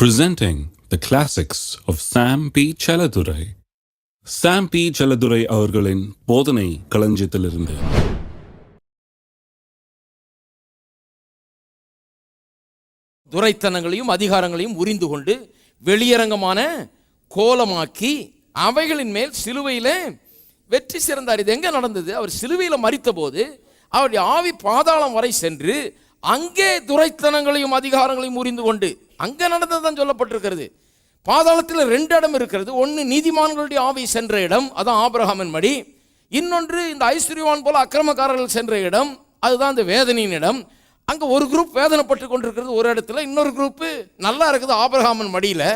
Presenting the classics of Sam P. Chaladurai. Sam P. Chaladurai அவர்களின் போதனை களஞ்சியத்திலிருந்து. துரைத்தனங்களையும் அதிகாரங்களையும் உரிந்து கொண்டு வெளியரங்கமான கோலமாக்கி அவைகளின் மேல் சிலுவையிலே வெற்றி சிறந்தார். இது எங்க நடந்தது? அவர் சிலுவையில் மரித்த போது அவருடைய ஆவி பாதாளம் வரை சென்று அங்கே துரைத்தனங்களையும் அதிகாரங்களையும் உரிந்து கொண்டு அங்கே நடந்ததுதான் சொல்லப்பட்டிருக்கிறது. பாதாளத்தில் 2 இடம் இருக்கிறது. ஒன்று நீதிமான்களுடைய ஆவி சென்ற இடம், அதான் ஆபிரகாமின் மடி. இன்னொன்று இந்த ஐஸ்வர்யவான் போல அக்கிரமக்காரர்கள் சென்ற இடம், அதுதான் இந்த வேதனையின் இடம். அங்கே ஒரு குரூப் வேதனைப்பட்டு கொண்டிருக்கிறது ஒரு இடத்துல, இன்னொரு குரூப்பு நல்லா இருக்குது ஆபிரகாமின் மடியில்.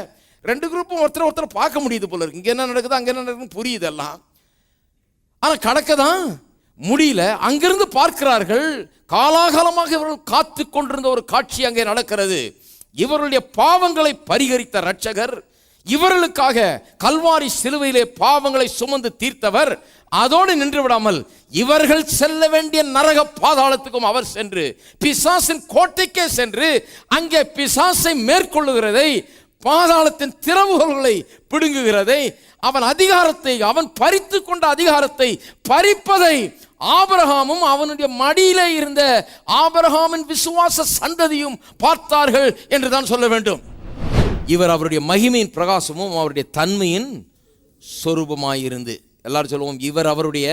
2 குரூப்பும் ஒருத்தர் பார்க்க முடியுது போல இருக்கு. இங்கே என்ன நடக்குது அங்கே என்ன நடக்குதுன்னு புரியுது எல்லாம். ஆனால் கடக்க தான் முடியல. அங்கிருந்து பார்க்கிறார்கள், காலாகாலமாக இவர்கள் காத்து கொண்டிருந்த ஒரு காட்சி அங்கே நடக்கிறது. இவருடைய பாவங்களை பரிகரித்த இரட்சகர், இவர்களுக்காக கல்வாரி சிலுவையிலே பாவங்களை சுமந்து தீர்த்தவர், அதோடு நின்று விடாமல் இவர்கள் செல்ல வேண்டிய நரக பாதாளத்துக்கும் அவர் சென்று பிசாசின் கோட்டைக்கே சென்று அங்கே பிசாசை மேற்கொள்ளுகிறதை, பாதாளத்தின் திறவுகோல்களை பிடுங்குகிறதை, அவன் அதிகாரத்தை, அவன் பறித்து கொண்ட அதிகாரத்தை பறிப்பதை ஆபிரகாமும் அவனுடைய மடியிலே இருந்த ஆபிரகாமின் விசுவாச சந்ததியும் பார்த்தார்கள் என்றுதான் சொல்ல வேண்டும். இவர் அவருடைய மகிமையின் பிரகாசமும் அவருடைய தன்மையின் சொரூபமாயிருந்து, எல்லாரும் சொல்லுவோம், இவர் அவருடைய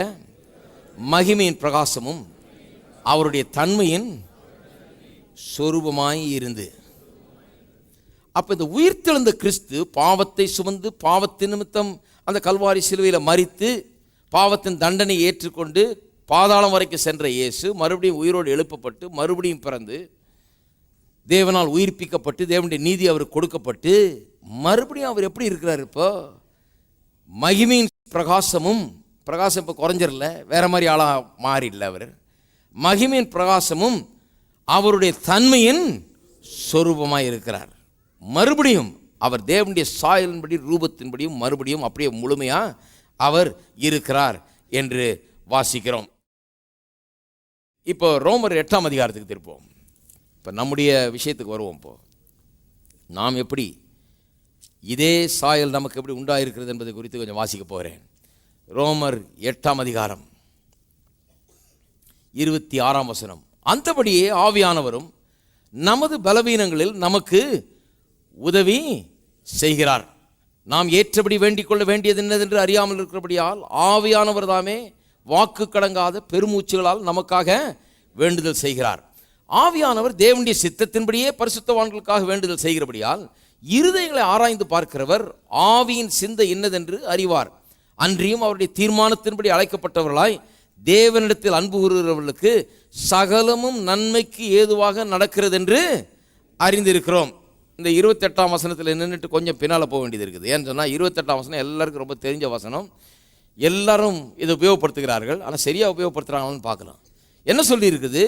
மகிமையின் பிரகாசமும் அவருடைய தன்மையின் சொரூபமாய் இருந்து. அப்ப இந்த உயிர்த்தெழுந்த கிறிஸ்து பாவத்தை சுமந்து பாவத்தின் நிமித்தம் அந்த கல்வாரி சிலுவையில் மரித்து பாவத்தின் தண்டனை ஏற்றுக்கொண்டு பாதாளம் வரைக்கும் சென்ற இயேசு மறுபடியும் உயிரோடு எழுப்பப்பட்டு மறுபடியும் பிறந்து தேவனால் உயிர்ப்பிக்கப்பட்டு தேவனுடைய நீதி அவருக்கு கொடுக்கப்பட்டு மறுபடியும் அவர் எப்படி இருக்கிறார்? இப்போ மகிமையின் பிரகாசமும், பிரகாசம் இப்போ குறைஞ்சிடல, வேற மாதிரி ஆளாக மாறிடல. அவர் மகிமையின் பிரகாசமும் அவருடைய தன்மையின் சொரூபமாக இருக்கிறார். மறுபடியும் அவர் தேவனுடைய சாயலின்படி ரூபத்தின்படியும் மறுபடியும் அப்படியே முழுமையாக அவர் இருக்கிறார் என்று வாசிக்கிறோம். இப்போ ரோமர் 8ஆம் அதிகாரத்துக்கு திருப்போம். இப்போ நம்முடைய விஷயத்துக்கு வருவோம். இப்போ நாம் எப்படி இதே சாயல் நமக்கு எப்படி உண்டாயிருக்கிறது என்பதை குறித்து கொஞ்சம் வாசிக்க போகிறேன். ரோமர் 8ஆம் அதிகாரம் 26ஆம் வசனம். அந்தபடியே ஆவியானவரும் நமது பலவீனங்களில் நமக்கு உதவி செய்கிறார். நாம் ஏற்றபடி வேண்டிக் கொள்ள வேண்டியது என்னதென்று அறியாமல் இருக்கிறபடியால் ஆவியானவர் தாமே வாக்கு கடங்காத பெருமூச்சுகளால் நமக்காக வேண்டுதல் செய்கிறார். ஆவியானவர் தேவனுடைய சித்தத்தின்படியே பரிசுத்தவான்களுக்காக வேண்டுதல் செய்கிறபடியால் இருதயங்களை ஆராய்ந்து பார்க்கிறவர் ஆவியின் சிந்தை என்னதென்று அறிவார். அன்றியும் அவருடைய தீர்மானத்தின்படி அழைக்கப்பட்டவர்களாய் தேவனிடத்தில் அன்பு கூறுகிறவர்களுக்கு சகலமும் நன்மைக்கு ஏதுவாக நடக்கிறது என்று அறிந்திருக்கிறோம். இந்த 28ஆம் வசனத்தில் நின்றுட்டு கொஞ்சம் பின்னால் போக வேண்டியது இருக்குது. ஏன்னு சொன்னால் 28ஆம் வசனம் எல்லாருக்கும் ரொம்ப தெரிஞ்ச வசனம், எல்லாரும் இதை உபயோகப்படுத்துகிறார்கள். ஆனால் சரியாக உபயோகப்படுத்துகிறாங்கன்னு பார்க்கலாம். என்ன சொல்லி இருக்குது?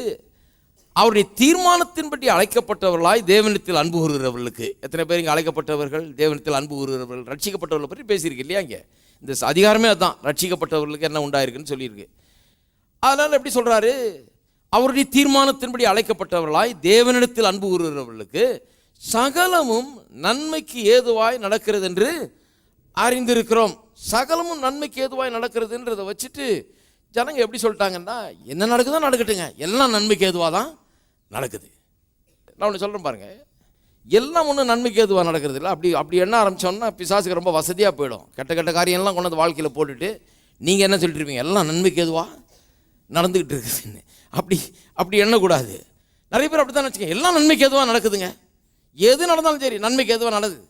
அவருடைய தீர்மானத்தின்படி அழைக்கப்பட்டவர்களாய் தேவனிடத்தில் அன்பு கூறுகிறவர்களுக்கு. எத்தனை பேர் இங்கே அழைக்கப்பட்டவர்கள், தேவனிடத்தில் அன்பு கூறுகிறவர்கள், ரட்சிக்கப்பட்டவர்களை பற்றி பேசியிருக்கு இல்லையா? இங்கே இந்த அதிகாரமே அதுதான், ரட்சிக்கப்பட்டவர்களுக்கு என்ன உண்டாயிருக்குன்னு சொல்லியிருக்கு. அதனால் எப்படி சொல்கிறாரு? அவருடைய தீர்மானத்தின்படி அழைக்கப்பட்டவர்களாய் தேவனிடத்தில் அன்பு கூறுகிறவர்களுக்கு சகலமும் நன்மைக்கு ஏதுவாய் நடக்கிறது என்று அறிந்திருக்கிறோம். சகலமும் நன்மைக்கு ஏதுவாய் நடக்கிறதுன்றதை வச்சுட்டு ஜனங்க எப்படி சொல்லிட்டாங்கன்னா, என்ன நடக்குதோ நடக்கட்டுங்க, எல்லாம் நன்மைக்கு ஏதுவாக தான் நடக்குது. நான் ஒன்று சொல்கிறேன் பாருங்க, எல்லாம் ஒன்றும் நன்மைக்கு ஏதுவாக நடக்கிறது இல்லை. அப்படி என்ன ஆரம்பித்தோம்னா பிசாசுக்கு ரொம்ப வசதியாக போயிடும். கெட்ட காரியம்லாம் கொண்டு வந்து வாழ்க்கையில் போட்டுட்டு நீங்கள் என்ன சொல்லிட்டு இருப்பீங்க, எல்லாம் நன்மைக்கு ஏதுவாக நடந்துக்கிட்டு இருக்குதுன்னு. அப்படி எண்ணக்கூடாது. நிறைய பேர் அப்படி தான் வச்சுக்கோங்க, எல்லாம் நன்மைக்கு ஏதுவாக நடக்குதுங்க, எது நடந்தாலும் சரி நன்மைக்கு எதுவாக நடக்குது.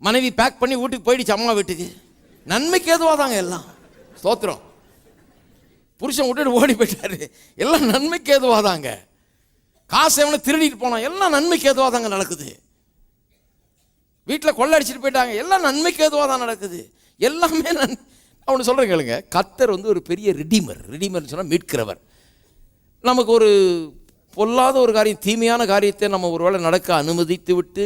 மனைவி பேக் பண்ணி வீட்டுக்கு போயிடுச்சு, அம்மா வீட்டுக்கு, நன்மைக்கு எதுவாக தாங்க எல்லாம். ஸ்தோத்திரம். புருஷன் விட்டுட்டு ஓடி போயிட்டாரு, எல்லாம் நன்மைக்கு எதுவாக தாங்க. காசை எவனை திருடிட்டு போனான், எல்லாம் நன்மைக்கு எதுவாக தாங்க நடக்குது. வீட்டில் கொள்ளை அடிச்சுட்டு போயிட்டாங்க, எல்லாம் நன்மைக்கு எதுவாக தான் நடக்குது. எல்லாமே அவனு சொல்கிறேன் கேளுங்க. கர்த்தர் ஒரு பெரிய ரிடீமர்னு சொன்னால் மீட்கிறவர். நமக்கு ஒரு பொல்லாத ஒரு காரியம், தீமையான காரியத்தை நம்ம ஒருவேளை நடக்க அனுமதித்து விட்டு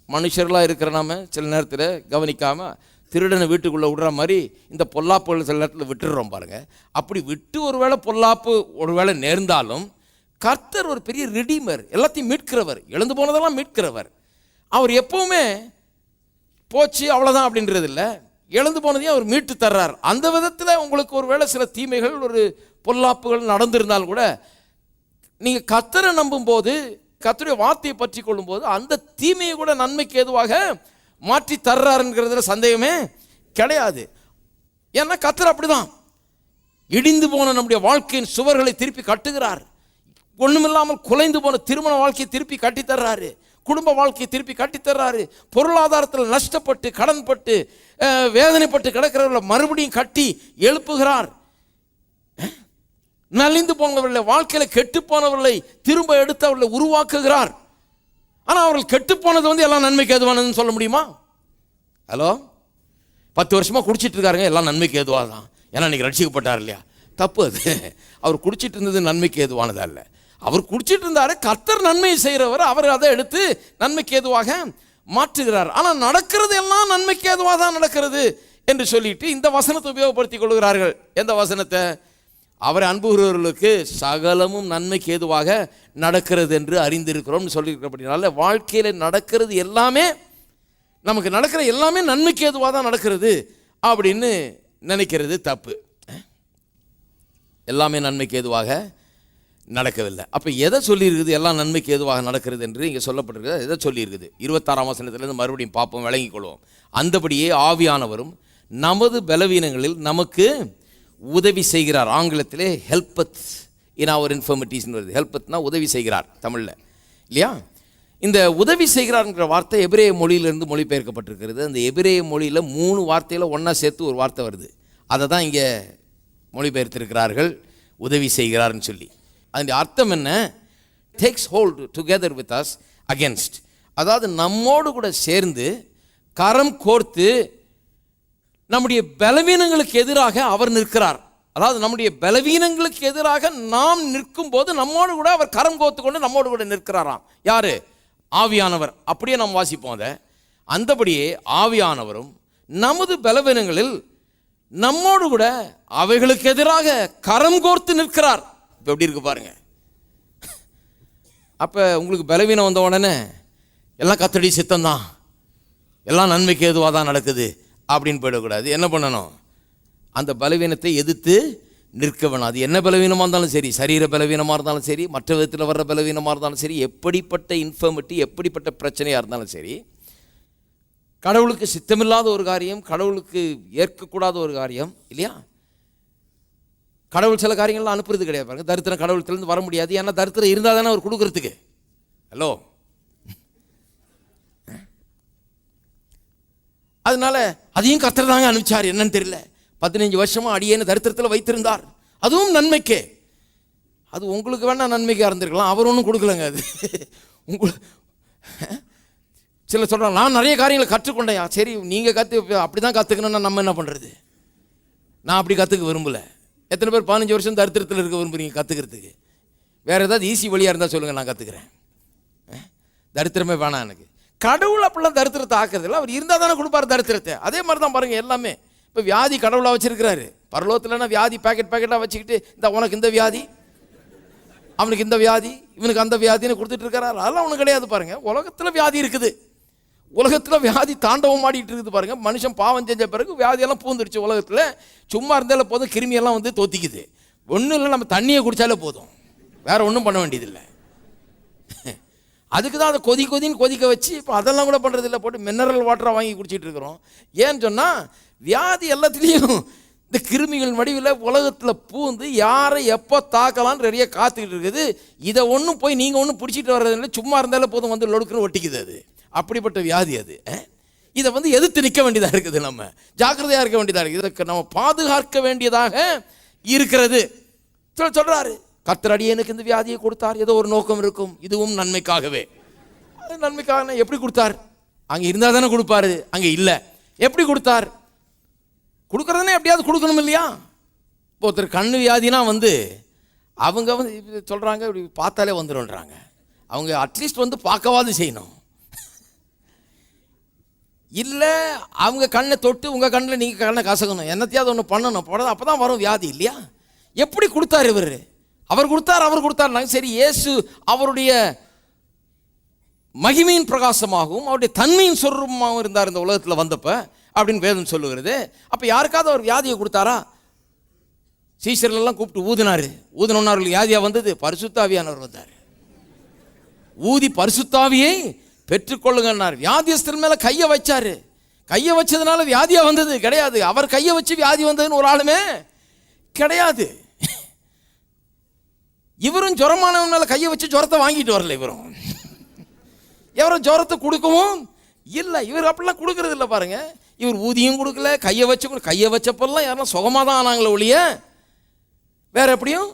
மனுஷர்களாக இருக்கிற நாம சில நேரத்தில் கவனிக்காமல் திருடனை வீட்டுக்குள்ளே விடுற மாதிரி இந்த பொல்லாப்புகள் சில நேரத்தில் விட்டுடுறோம் பாருங்கள். அப்படி விட்டு ஒருவேளை பொல்லாப்பு ஒருவேளை நேர்ந்தாலும் கர்த்தர் ஒரு பெரிய ரிடீமர், எல்லாத்தையும் மீட்கிறவர், இழந்து போனதெல்லாம் மீட்கிறவர். அவர் எப்பவுமே போச்சு அவ்வளோதான் அப்படின்றது இல்லை, இழந்து போனதையும் அவர் மீட்டு தர்றார். அந்த விதத்தில் உங்களுக்கு ஒரு வேளை சில தீமைகள், ஒரு பொல்லாப்புகள் நடந்திருந்தால் கூட நீங்கள் கர்த்தரை நம்பும் போது, கர்த்தருடைய வார்த்தையை பற்றி கொள்ளும் போது அந்த தீமையை கூட நன்மைக்கு ஏதுவாக மாற்றி தர்றாருங்கிறதுல சந்தேகமே கிடையாது. ஏன்னா கர்த்தர் அப்படிதான் இடிந்து போன நம்முடைய வாழ்க்கையின் சுவர்களை திருப்பி கட்டுகிறார். ஒண்ணுமில்லாமல் குலைந்து போன திருமண வாழ்க்கையை திருப்பி கட்டித்தர்றாரு, குடும்ப வாழ்க்கையை திருப்பி கட்டித்தர்றாரு. பொருளாதாரத்தில் நஷ்டப்பட்டு கடன்பட்டு வேதனைப்பட்டு கிடக்கிறவர்களை மறுபடியும் கட்டி எழுப்புகிறார். நலிந்து போனவர்களை, வாழ்க்கையில் கெட்டு போனவர்களை திரும்ப எடுத்து அவர்களை உருவாக்குகிறார். ஆனால் அவர்கள் கெட்டு போனது எல்லாம் நன்மைக்கு ஏதுவானதுன்னு சொல்ல முடியுமா? ஹலோ, 10 வருஷமா குடிச்சிட்டு இருக்காருங்க, எல்லாம் நன்மைக்கு ஏதுவாக தான். ஏன்னா இன்னைக்கு ரட்சிக்கப்பட்டார் இல்லையா? தப்பு அது. அவர் குடிச்சிட்டு இருந்தது நன்மைக்கு ஏதுவானதா இல்லை. அவர் குடிச்சிட்டு இருந்தாரு, கர்த்தர் நன்மையை செய்கிறவர், அவர் அதை எடுத்து நன்மைக்கு ஏதுவாக மாற்றுகிறார். ஆனால் நடக்கிறது எல்லாம் நன்மைக்கு ஏதுவாக தான் நடக்கிறது என்று சொல்லிட்டு இந்த வசனத்தை உபயோகப்படுத்திக் கொள்கிறார்கள். எந்த வசனத்தை? அவரை அன்புகிறவர்களுக்கு சகலமும் நன்மைக்கு ஏதுவாக நடக்கிறது என்று அறிந்திருக்கிறோம் சொல்லியிருக்கிறபடினால வாழ்க்கையில் நடக்கிறது எல்லாமே, நமக்கு நடக்கிற எல்லாமே நன்மைக்கு ஏதுவாக தான் நடக்கிறது அப்படின்னு நினைக்கிறது தப்பு. எல்லாமே நன்மைக்கு ஏதுவாக நடக்கவில்லை. அப்போ எதை சொல்லியிருக்குது எல்லாம் நன்மைக்கு ஏதுவாக நடக்கிறது என்று இங்கே சொல்லப்பட்டிருக்கிறது? எதை சொல்லியிருக்குது? 26ஆம் வசனத்திலிருந்து மறுபடியும் பார்ப்போம், விளங்கிக் கொள்வோம். அந்தபடியே ஆவியானவரும் நமது பலவீனங்களில் நமக்கு உதவி செய்கிறார். ஆங்கிலத்திலே ஹெல்பத் இன் அவர் இன்ஃபர்மிட்டிஸ்னு வருது. ஹெல்பத்னா உதவி செய்கிறார் தமிழில், இல்லையா? இந்த உதவி செய்கிறார்ங்கிற வார்த்தை எபிரேய மொழியிலிருந்து மொழிபெயர்க்கப்பட்டிருக்கிறது. அந்த எபிரேய மொழியில் 3 வார்த்தையில் ஒன்றா சேர்த்து ஒரு வார்த்தை வருது. அதை தான் இங்கே மொழிபெயர்த்திருக்கிறார்கள், உதவி செய்கிறார்னு சொல்லி. அதனுடைய அர்த்தம் என்ன? Takes hold together with us against, அதாவது நம்மோடு கூட சேர்ந்து கரம் கோர்த்து நம்முடைய பலவீனங்களுக்கு எதிராக அவர் நிற்கிறார். அதாவது நம்முடைய பலவீனங்களுக்கு எதிராக நாம் நிற்கும் போது நம்மோடு கூட அவர் கரம் கோர்த்து கொண்டு நம்மோடு கூட நிற்கிறாராம். யாரு? ஆவியானவர். அப்படியே நாம் வாசிப்போம் அதை. அந்தபடியே ஆவியானவரும் நமது பலவீனங்களில் நம்மோடு கூட அவைகளுக்கு எதிராக கரம் கோர்த்து நிற்கிறார். இப்போ எப்படி இருக்கு பாருங்க. அப்போ உங்களுக்கு பலவீனம் வந்த உடனே எல்லாம் கர்த்தருடைய சித்தம்தான், எல்லாம் நன்மைக்கு ஏதுவாக தான் நடக்குது அப்படின்னு போயிடக்கூடாது. என்ன பண்ணணும்? அந்த பலவீனத்தை எதிர்த்து நிற்க வேணும். அது என்ன பலவீனமாக இருந்தாலும் சரி, சரீர பலவீனமாக இருந்தாலும் சரி, மற்ற விதத்தில் வர்ற பலவீனமாக இருந்தாலும் சரி, எப்படிப்பட்ட இன்ஃபர்மிட்டி, எப்படிப்பட்ட பிரச்சனையாக இருந்தாலும் சரி, கடவுளுக்கு சித்தமில்லாத ஒரு காரியம், கடவுளுக்கு ஏற்கக்கூடாத ஒரு காரியம் இல்லையா? கடவுள் சில காரியங்கள்லாம் அனுப்புறது கிடையாது பாருங்க. தரித்திரம் கடவுளத்திலேருந்து வர முடியாது. ஏன்னா தரித்திரம் இருந்தால் தானே அவர் கொடுக்கறதுக்கு. ஹலோ, அதனால அதையும் கர்த்தர் தாங்க அனுப்பிச்சார். என்னன்னு தெரியல, 15 வருஷமா அடியேன்னு தரித்திரத்தில் வைத்திருந்தார். அதுவும் நன்மைக்கே. அது உங்களுக்கு வேணா நன்மைக்காக இருந்திருக்கலாம், அவர் ஒன்றும் கொடுக்கலங்க. அது உங்களுக்கு சில சொல்கிறாங்க, நான் நிறைய காரியங்களை கற்றுக்கொண்டேன். சரி, நீங்கள் அப்படி தான் கற்றுக்கணுன்னா நம்ம என்ன பண்ணுறது? நான் அப்படி கற்றுக்க விரும்பலை. எத்தனை பேர் 15 வருஷம் தரித்திரத்தில் இருக்க விரும்புறீங்க கற்றுக்கிறதுக்கு? வேறு ஏதாவது ஈஸி வழியாக இருந்தால் சொல்லுங்கள், நான் கற்றுக்கிறேன். தரித்திரமே வேணாம் எனக்கு. கடவுள் அப்படிலாம் தரித்திரத்தை ஆக்குறதில்ல, அவர் இருந்தால் தானே கொடுப்பார் தரித்திரத்தை. அதே மாதிரி தான் பாருங்கள் எல்லாமே. இப்போ வியாதி கடவுளாக வச்சுருக்கிறாரு. பரலோகத்தில்னா வியாதி பேக்கெட்டாக வச்சுக்கிட்டு, இந்த உனக்கு இந்த வியாதி, அவனுக்கு இந்த வியாதி, இவனுக்கு அந்த வியாதின்னு கொடுத்துட்டு இருக்கிறார். அதெல்லாம் ஒன்றும் கிடையாது பாருங்கள். உலகத்தில் வியாதி இருக்குது, உலகத்தில் வியாதி தாண்டவம் ஆடிட்டு இருக்குது பாருங்கள். மனுஷன் பாவம் செஞ்ச பிறகு வியாதியெல்லாம் பூந்துருச்சு உலகத்தில். சும்மா இருந்தாலும் போதும், கிருமியெல்லாம் வந்து தோத்திக்குது. ஒன்றும் இல்லை, நம்ம தண்ணியை குடித்தாலே போதும், வேற ஒன்றும் பண்ண வேண்டியதில்லை. அதுக்கு தான் அதை கொதின்னு கொதிக்க வச்சு இப்போ அதெல்லாம் கூட பண்ணுறதில்லை, போட்டு மினரல் வாட்டராக வாங்கி குடிச்சிட்டு இருக்கிறோம். ஏன்னு சொன்னால் வியாதி எல்லாத்துலேயும் இந்த கிருமிகள் வடிவில் உலகத்தில் பூந்து யாரை எப்போ தாக்கலான்னு ரெடியாக காத்துக்கிட்டு இருக்குது. இதை ஒன்றும் போய் நீங்கள் ஒன்றும் பிடிச்சிட்டு வர்றதில்லை, சும்மா இருந்தாலும் போதும் வந்து லொடுக்குன்னு ஒட்டிக்குது. அது அப்படிப்பட்ட வியாதி. அது இதை வந்து எதிர்த்து நிற்க வேண்டியதாக இருக்குது, நம்ம ஜாக்கிரதையாக இருக்க வேண்டியதாக இருக்குது, இதற்கு நம்ம பாதுகாக்க வேண்டியதாக இருக்கிறது. சொல்கிறாரு, கர்த்தர் அடியேனுக்கு இந்த வியாதியை கொடுத்தார், ஏதோ ஒரு நோக்கம் இருக்கும், இதுவும் நன்மைக்காகவே. அது நன்மைக்காக எப்படி கொடுத்தார்? அங்கே இருந்தால் தானே கொடுப்பாரு, அங்கே இல்லை. எப்படி கொடுத்தார்? கொடுக்குறதுனே எப்படியாவது கொடுக்கணும் இல்லையா? இப்போ ஒருத்தர் கண்ணு வியாதினா வந்து அவங்க வந்து சொல்கிறாங்க, இப்படி பார்த்தாலே வந்துடும்ன்றாங்க. அவங்க அட்லீஸ்ட் வந்து பார்க்கவாது செய்யணும். இல்லை, அவங்க கண்ணை தொட்டு உங்கள் கண்ணில் நீங்கள் கண்ணை கசக்கணும், என்னத்தையாவது ஒன்று பண்ணணும், போடாது, அப்போ தான் வரும் வியாதி இல்லையா? எப்படி கொடுத்தார் இவர்? அவர் கொடுத்தார். நாங்கள் சரி, இயேசு அவருடைய மகிமையின் பிரகாசமாகவும் அவருடைய தன்மையின் சொரூபமாகவும் இருந்தார் இந்த உலகத்தில் வந்தப்ப அப்படின்னு வேதம் சொல்லுகிறது. அப்போ யாருக்காவது அவர் வியாதியை கொடுத்தாரா? சீஷர்களெல்லாம் கூப்பிட்டு ஊதினாரு. ஊதினவர்கள் வியாதியா வந்தது? பரிசுத்தாவியானவர் வந்தார். ஊதி பரிசுத்தாவியை பெற்றுக்கொள்ளுங்கன்னார். வியாதியஸ்தர் மேல கையை வச்சாரு. கையை வச்சதுனால வியாதியா வந்தது கிடையாது. அவர் கையை வச்சு வியாதி வந்ததுன்னு ஒரு ஆளுமே கிடையாது. இவரும் ஜுரமானவன் மேல கையை வச்சு ஜுரத்தை வாங்கிட்டு வரல. இவரும் ஜுரத்தை கொடுக்கவும் இல்லை. இவர் அப்படிலாம் கொடுக்கறது இல்லை பாருங்க. இவர் ஊதியும் கொடுக்கல, கையை வச்சப்பெல்லாம் யாரும் சுகமாக தான் ஆனாங்களே ஒழிய வேற எப்படியும்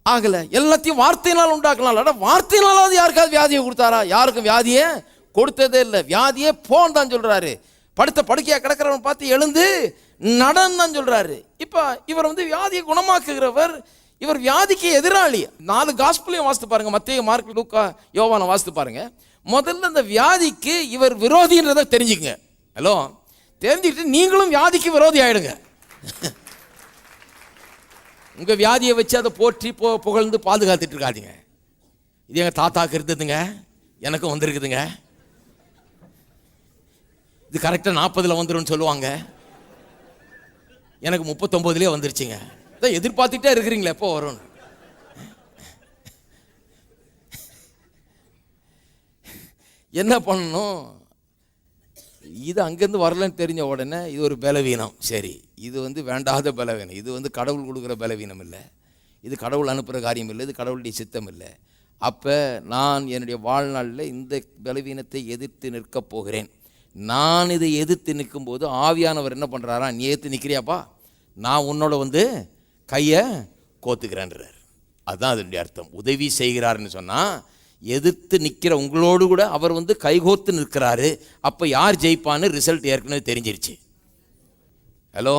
ஆகல. எல்லாத்தையும் வார்த்தையினால் உண்டாக்கலாம். வார்த்தையினாலாவது யாருக்காவது வியாதியை கொடுத்தாரா? யாருக்கும் வியாதியை கொடுத்ததே இல்லை. வியாதியே போன்னு தான் சொல்றாரு. படுத்த படுக்கையா கிடக்கிறவன் பார்த்து எழுந்து நடன்னு தான் சொல்றாரு. இப்ப இவர் வியாதியை குணமாக்குகிறவர். இவர் வியாதிக்கு எதிராளி. 4 காஸ்பலையும் வாசித்து பாருங்க. மத்தேயு, மார்க், லூக்கா, யோவானை வாசித்து பாருங்க. முதல்ல இந்த வியாதிக்கு இவர் விரோதின்றதை தெரிஞ்சுக்கங்க. ஹலோ, தெரிஞ்சுக்கிட்டு நீங்களும் வியாதிக்கு விரோதி ஆயிடுங்க. உங்க வியாதியை வச்சு அதை போற்றி புகழ்ந்து பாதுகாத்துட்டு இருக்காதீங்க. இது எங்க தாத்தாக்கு இருந்ததுங்க, எனக்கும் வந்திருக்குதுங்க. இது கரெக்டாக 40 வந்துடும் சொல்லுவாங்க. எனக்கு 39 வந்துருச்சுங்க. இதை எதிர்பார்த்துட்டே இருக்கிறீங்களே எப்போ வரும். என்ன பண்ணணும்? இது அங்கேருந்து வரலன்னு தெரிஞ்ச உடனே இது ஒரு பலவீனம். சரி, இது வேண்டாத பலவீனம். இது கடவுள் கொடுக்குற பலவீனம் இல்லை. இது கடவுள் அனுப்புகிற காரியம் இல்லை. இது கடவுளுடைய சித்தம் இல்லை. அப்போ நான் என்னுடைய வாழ்நாளில் இந்த பலவீனத்தை எதிர்த்து நிற்கப் போகிறேன். நான் இதை எதிர்த்து நிற்கும்போது ஆவியானவர் என்ன பண்ணுறாரா? நீ எதிர்த்து நிற்கிறியாப்பா, நான் உன்னோட கையை கோத்துக்கிறேன்றார். அதுதான் அதனுடைய அர்த்தம். உதவி செய்கிறாருன்னு சொன்னால் எதிர்த்து நிற்கிற உங்களோடு கூட அவர் கைகோத்து நிற்கிறாரு. அப்போ யார் ஜெயிப்பான்னு ரிசல்ட் ஏற்கனவே தெரிஞ்சிருச்சு. ஹலோ,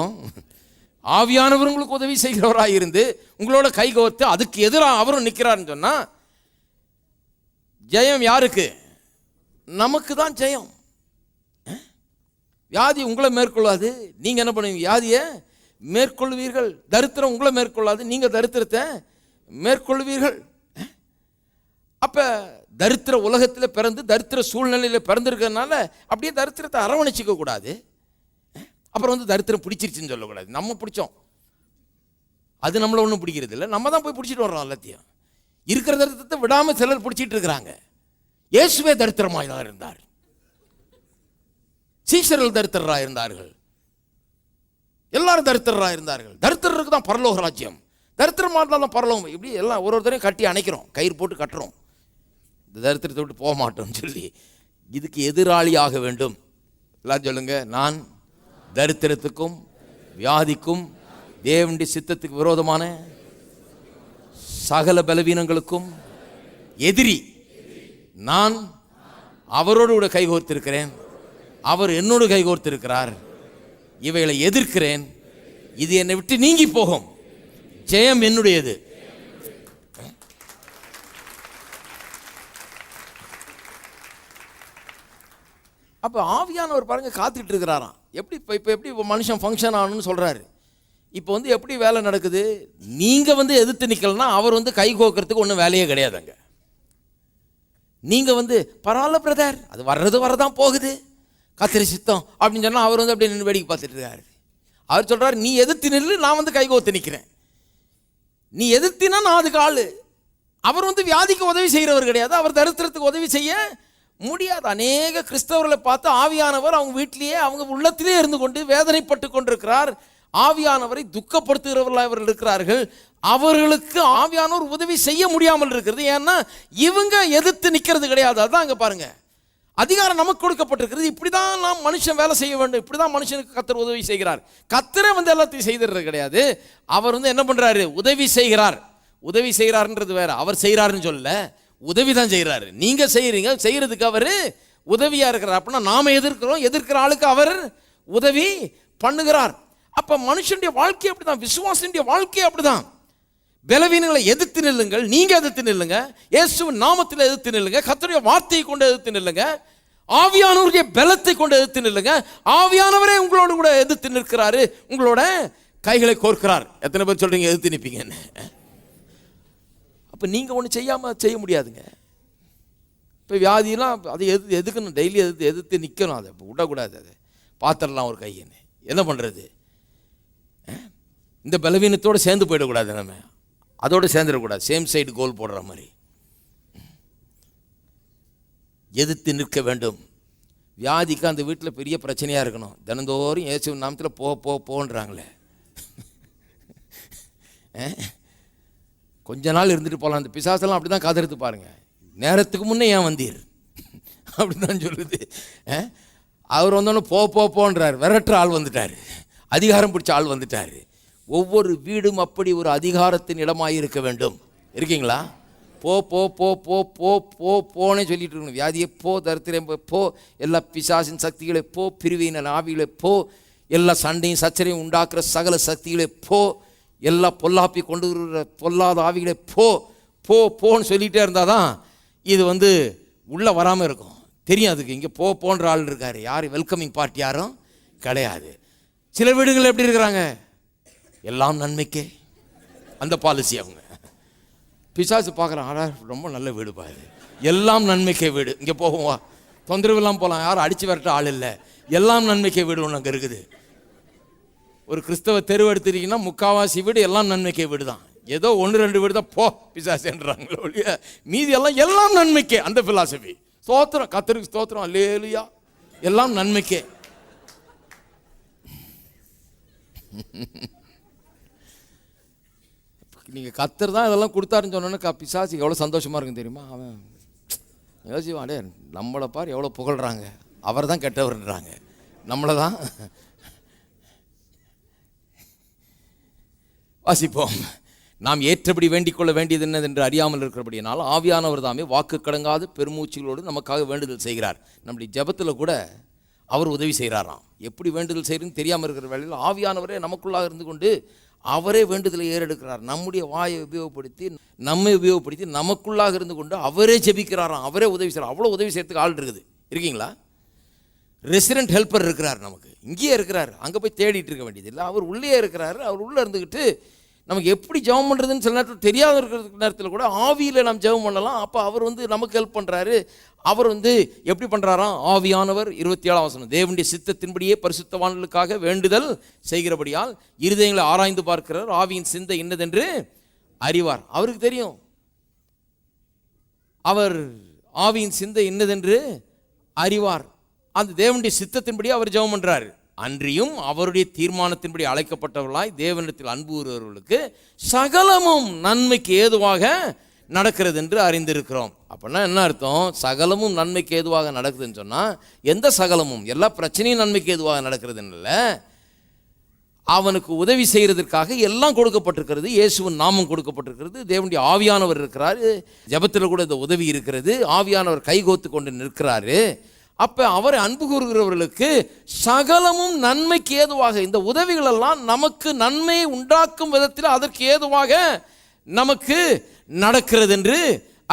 ஆவியானவர் உங்களுக்கு உதவி செய்கிறவராக இருந்து உங்களோட கைகோத்து அதுக்கு எதிராக அவரும் நிற்கிறாருன்னு சொன்னால் ஜெயம் யாருக்கு? நமக்கு தான் ஜெயம். வியாதி உங்களை மேற்கொள்ளாது. நீங்கள் என்ன பண்ணுவீங்க? வியாதியை மேற்கொள்வீர்கள். தரித்திரம் உங்களை மேற்கொள்ளாது. நீங்கள் தரித்திரத்தை மேற்கொள்வீர்கள். அப்போ தரித்திர உலகத்தில் பிறந்து தரித்திர சூழ்நிலையில் பிறந்திருக்கிறதுனால அப்படியே தரித்திரத்தை அரவணைச்சிக்க கூடாது. அப்புறம் தரித்திரம் பிடிச்சிருச்சுன்னு சொல்லக்கூடாது. நம்ம பிடிச்சோம், அது நம்மளை ஒன்றும் பிடிக்கிறது இல்லை. நம்ம தான் போய் பிடிச்சிட்டு வர்றோம். எல்லாத்தையும் இருக்கிற தரித்திரத்தை விடாமல் சிலர் பிடிச்சிட்டு இருக்கிறாங்க. இயேசுவே தரித்திரமாக தான் இருந்தார். சீஷர்கள் தரித்திரராக இருந்தார்கள். எல்லாரும் தரித்திரராக இருந்தார்கள். தரித்திரருக்கு தான் பரலோக ராஜ்யம். தரித்திரமாக இருந்தால் தான் பரலோகம். இப்படி எல்லாம் ஒருத்தரையும் கட்டி அணைக்கிறோம், கயிறு போட்டு கட்டுறோம். இந்த தரித்திரத்தை விட்டு போக மாட்டோம்னு சொல்லி இதுக்கு எதிராளியாக வேண்டும். எல்லாம் சொல்லுங்க, நான் தரித்திரத்துக்கும் வியாதிக்கும் தேவனுடைய சித்தத்துக்கு விரோதமான சகல பலவீனங்களுக்கும் எதிரி. நான் அவரோடு கூட கைகோர்த்திருக்கிறேன், அவர் என்னோடு கைகோர்த்திருக்கிறார். இவைகளை எதிர்க்கிறேன். இது என்னை விட்டு நீங்கி போகும். ஜெயம் என்னுடையது. அப்ப ஆவியானவர் பாருங்க காத்துக்கிட்டு இருக்கிறாராம். எப்படி மனுஷன் ஃபங்க்ஷன் ஆகணும்னு சொல்றாரு. இப்போ எப்படி வேலை நடக்குது? நீங்க எதிர்த்து நிக்கலன்னா அவர் கை கோக்கிறதுக்கு ஒன்றும் வேலையே கிடையாதுங்க. நீங்க பரவாயில்ல பிரதர், அது வரதான் போகுது, கத்திரி சித்தம் அப்படின்னு சொன்னா அவர் அப்படியே நின்று வேடிக்கை பார்த்துட்டு இருக்காரு. அவர் சொல்றாரு, நீ எதிர்த்து நில்லு, நான் கை கோத்து நிற்கிறேன். நீ எதிர்த்தினா நான் அதுக்கு ஆளு. அவர் வியாதிக்கு உதவி செய்கிறவர் கிடையாது. அவர் தரித்திரத்துக்கு உதவி செய்ய முடியாது. அநேக கிறிஸ்தவர்களை பார்த்து ஆவியானவர் அவங்க வீட்டிலேயே அவங்க உள்ளத்திலே இருந்து கொண்டு வேதனைப்பட்டு கொண்டிருக்கிறார். ஆவியானவரை துக்கப்படுத்துகிறவர்களாக அவர்கள் இருக்கிறார்கள். அவர்களுக்கு ஆவியானவர் உதவி செய்ய முடியாமல் இருக்கிறது. ஏன்னா இவங்க எதிர்த்து நிற்கிறது கிடையாது. அதான் அங்கே பாருங்க, அதிகாரம் நமக்கு கொடுக்கப்பட்டிருக்கிறது. இப்படிதான் நாம் மனுஷன் வேலை செய்ய வேண்டும். இப்படிதான் மனுஷனுக்கு கர்த்தர் உதவி செய்கிறார். கர்த்தரே எல்லாத்தையும் செய்திடுறது கிடையாது. அவர் என்ன பண்றாரு? உதவி செய்கிறார். உதவி செய்கிறார்ன்றது வேற. அவர் செய்கிறாருன்னு சொல்ல, உதவி தான் செய்கிறாரு. நீங்க செய்யறீங்க, செய்யறதுக்கு அவர் உதவியா இருக்கிறார். அப்படின்னா நாம எதிர்க்கிறோம், எதிர்க்கிற ஆளுக்கு அவர் உதவி பண்ணுகிறார். அப்ப மனுஷனுடைய வாழ்க்கை அப்படிதான், விசுவாசனுடைய வாழ்க்கை அப்படிதான். பலவீனங்களை எதிர்த்து நில்லுங்கள். நீங்க எதிர்த்து நில்லுங்க. இயேசுவின் நாமத்தில் எதிர்த்து நில்லுங்க. கர்த்தருடைய வார்த்தையை கொண்டு எதிர்த்து நில்லுங்க. ஆவியானவருடைய பலத்தை கொண்டு எதிர்த்து நில்லுங்க. ஆவியானவரே உங்களோடு கூட எதிர்த்து நிற்கிறாரு, உங்களோட கைகளை கோர்க்கிறார். எத்தனை பேர் சொல்றீங்க எதிர்த்து நிற்பீங்கன்னு? அப்ப நீங்க ஒண்ணு செய்யாம செய்ய முடியாதுங்க. இப்போ வியாதியெல்லாம் அதை எதுக்கணும், டெய்லி எதிர்த்து நிற்கணும், அதை விடக்கூடாது, அதை பார்த்துடலாம் ஒரு கையின்னு. என்ன பண்ணுறது? இந்த பலவீனத்தோடு சேர்ந்து போயிடக்கூடாது, நம்ம அதோடு சேர்ந்துடக்கூடாது. சேம் சைடு கோல் போடுற மாதிரி எதிர்த்து நிற்க வேண்டும். வியாதிக்கு அந்த வீட்டில் பெரிய பிரச்சனையாக இருக்கணும், தினந்தோறும் இயேசுவின் நாமத்தில் போன்றாங்களே, கொஞ்ச நாள் இருந்துட்டு போகலாம். அந்த பிசாசெல்லாம் அப்படி தான் காதெடுத்து பாருங்கள், நேரத்துக்கு முன்னே ஏன் வந்தீர் அப்படி தான் சொல்லுது. அவர் வந்தோன்னே போன்றார், விரட்டுற ஆள் வந்துட்டார், அதிகாரம் பிடிச்ச ஆள் வந்துட்டார். ஒவ்வொரு வீடும் அப்படி ஒரு அதிகாரத்தின் இடமாக இருக்க வேண்டும். இருக்கீங்களா? போனே சொல்லிட்டு இருக்கணும். வியாதியை போ, தரித்திரம் போ, எல்லா பிசாசின் சக்திகளை போ, பிரிவின ஆவிகளை போ, எல்லா சண்டையும் சச்சரையும் உண்டாக்குற சகல சக்திகளை போ, எல்லா பொல்லாப்பி கொண்டு வருகிற பொல்லாத ஆவிகளை போன்னு சொல்லிகிட்டே இருந்தால் தான் இது உள்ளே வராமல் இருக்கும். தெரியும் அதுக்கு, இங்கே போன்ற ஆள் இருக்கார், யாரும் வெல்கமிங் பார்ட்டி யாரும் கிடையாது. சில வீடுகள் எப்படி இருக்கிறாங்க, எல்லாம் நன்மைக்கே, அந்த பாலிசி. அவங்க பிசாசு பார்க்குறான், ரொம்ப நல்ல வீடு பாரு, எல்லாம் நன்மைக்கே வீடு, இங்கே போகுவா, தொந்தரவுலாம் போகலாம், யாரும் அடித்து விரட்ட ஆள் இல்லை, எல்லாம் நன்மைக்கே வீடு ஒன்று அங்கே இருக்குது. ஒரு கிறிஸ்தவ தெருவு எடுத்துட்டீங்கன்னா முக்காவாசி வீடு எல்லாம் நன்மைக்கே வீடு தான். ஏதோ 1-2 வீடு தான் பிசாசுன்றாங்களோ இல்லையா, மீதி எல்லாம் நன்மைக்கே. அந்த பிலாசபி. ஸ்தோத்திரம், கர்த்தருக்கு ஸ்தோத்திரம், அல்லேலூயா, எல்லாம் நன்மைக்கே. நீங்கள் கர்த்தர் தான் இதெல்லாம் கொடுத்தாருன்னு சொன்னோன்னு பிசாசுக்கு எவ்வளோ சந்தோஷமாக இருக்குன்னு தெரியுமா? அவன் யோசிவான், நம்மளை பார் எவ்வளோ புகழ்கிறாங்க, அவர் தான் கெட்டவர்ன்றாங்க, நம்மளை தான். வாசிப்போம். நாம் ஏற்றபடி வேண்டிக் கொள்ள வேண்டியது என்னதென்று அறியாமல் இருக்கிறபடியால் ஆவியானவர் தாமே வாக்கு கடங்காது பெருமூச்சுகளோடு நமக்காக வேண்டுதல் செய்கிறார். நம்முடைய ஜெபத்தில் கூட அவர் உதவி செய்கிறாராம். எப்படி வேண்டுதல் செய்கிறதுன்னு தெரியாமல் இருக்கிற வேளையில் ஆவியானவரே நமக்குள்ளாக இருந்து கொண்டு அவரே வேண்டுதலை ஏறெடுக்கிறார். நம்முடைய வாயை உபயோகப்படுத்தி, நம்மை உபயோகப்படுத்தி, நமக்குள்ளாக இருந்து கொண்டு அவரே ஜெபிக்கிறாராம், அவரே உதவி செய்கிறார். அவ்வளோ உதவி செய்கிறதுக்கு ஆள் இருக்குது. இருக்கீங்களா? ரெசிடென்ட் ஹெல்ப்பர் இருக்கிறார், நமக்கு இங்கேயே இருக்கிறார், அங்கே போய் தேடிட்டு இருக்க வேண்டியது இல்லை. அவர் உள்ளே இருக்கிறாரு. அவர் உள்ளே இருந்துக்கிட்டு நமக்கு எப்படி ஜெபம் பண்ணுறதுன்னு சில நேரத்தில் தெரியாத இருக்கிற நேரத்தில் கூட ஆவியில் நாம் ஜெபம் பண்ணலாம். அப்போ அவர் நமக்கு ஹெல்ப் பண்ணுறாரு. அவர் எப்படி பண்ணுறாராம்? ஆவியானவர் 27ஆம் வசனம், தேவனுடைய சித்தத்தின்படியே பரிசுத்தவான்களுக்காக வேண்டுதல் செய்கிறபடியால் இருதயங்களை ஆராய்ந்து பார்க்கிறார், ஆவியின் சிந்தை இன்னதென்று அறிவார். அவருக்கு தெரியும், அவர் ஆவியின் சிந்தை இன்னதென்று அறிவார். அந்த தேவனுடைய சித்தத்தின்படி அவர் ஜெபம் பண்ணுறாரு. அன்றியும் அவருடைய தீர்மானத்தின்படி அழைக்கப்பட்டவர்களாய் தேவனிடத்தில் அன்பு கூறுகிறவர்களுக்கு சகலமும் நன்மைக்கு ஏதுவாக நடக்கிறது என்று அறிந்திருக்கிறோம். அப்படின்னா என்ன அர்த்தம்? சகலமும் நன்மைக்கு ஏதுவாக நடக்குதுன்னு சொன்னால் எந்த சகலமும்? எல்லா பிரச்சனையும் நன்மைக்கு ஏதுவாக நடக்கிறதுன்னு இல்லை, அவனுக்கு உதவி செய்கிறதுக்காக எல்லாம் கொடுக்கப்பட்டிருக்கிறது. இயேசுவின் நாமம் கொடுக்கப்பட்டிருக்கிறது, தேவனுடைய ஆவியானவர் இருக்கிறார், ஜெபத்தில் கூட இந்த உதவி இருக்கிறது, ஆவியானவர் கைகோத்து கொண்டு நிற்கிறாரு. அப்போ அவரை அன்பு கூறுகிறவர்களுக்கு சகலமும் நன்மைக்கு ஏதுவாக, இந்த உதவிகள் எல்லாம் நமக்கு நன்மையை உண்டாக்கும் விதத்தில் அதற்கு ஏதுவாக நமக்கு நடக்கிறது என்று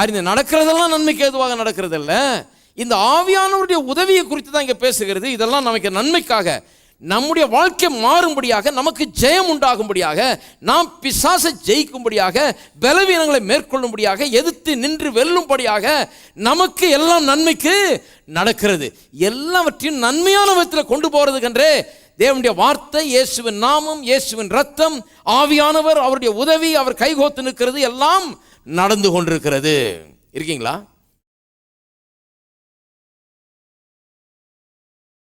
அறிந்து, நடக்கிறதெல்லாம் நன்மைக்கு ஏதுவாக நடக்கிறது இல்லை, இந்த ஆவியானவருடைய உதவியை குறித்து தான் இங்கே பேசுகிறது. இதெல்லாம் நமக்கு நன்மைக்காக, நம்முடைய வாழ்க்கை மாறும்படியாக, நமக்கு ஜெயம் உண்டாகும்படியாக, நாம் பிசாசை ஜெயிக்கும்படியாக, பலவீனங்களை மேற்கொள்ளும்படியாக, எதிர்த்து நின்று வெல்லும்படியாக நமக்கு எல்லாம் நன்மைக்கு நடக்கிறது. எல்லாவற்றையும் நன்மையான விதத்தில் கொண்டு போறதுக்கென்றே தேவனுடைய வார்த்தை, இயேசுவின் நாமம், இயேசுவின் ரத்தம், ஆவியானவர், அவருடைய உதவி, அவர் கைகோத்து நிற்கிறது, எல்லாம் நடந்து கொண்டிருக்கிறது. இருக்கீங்களா?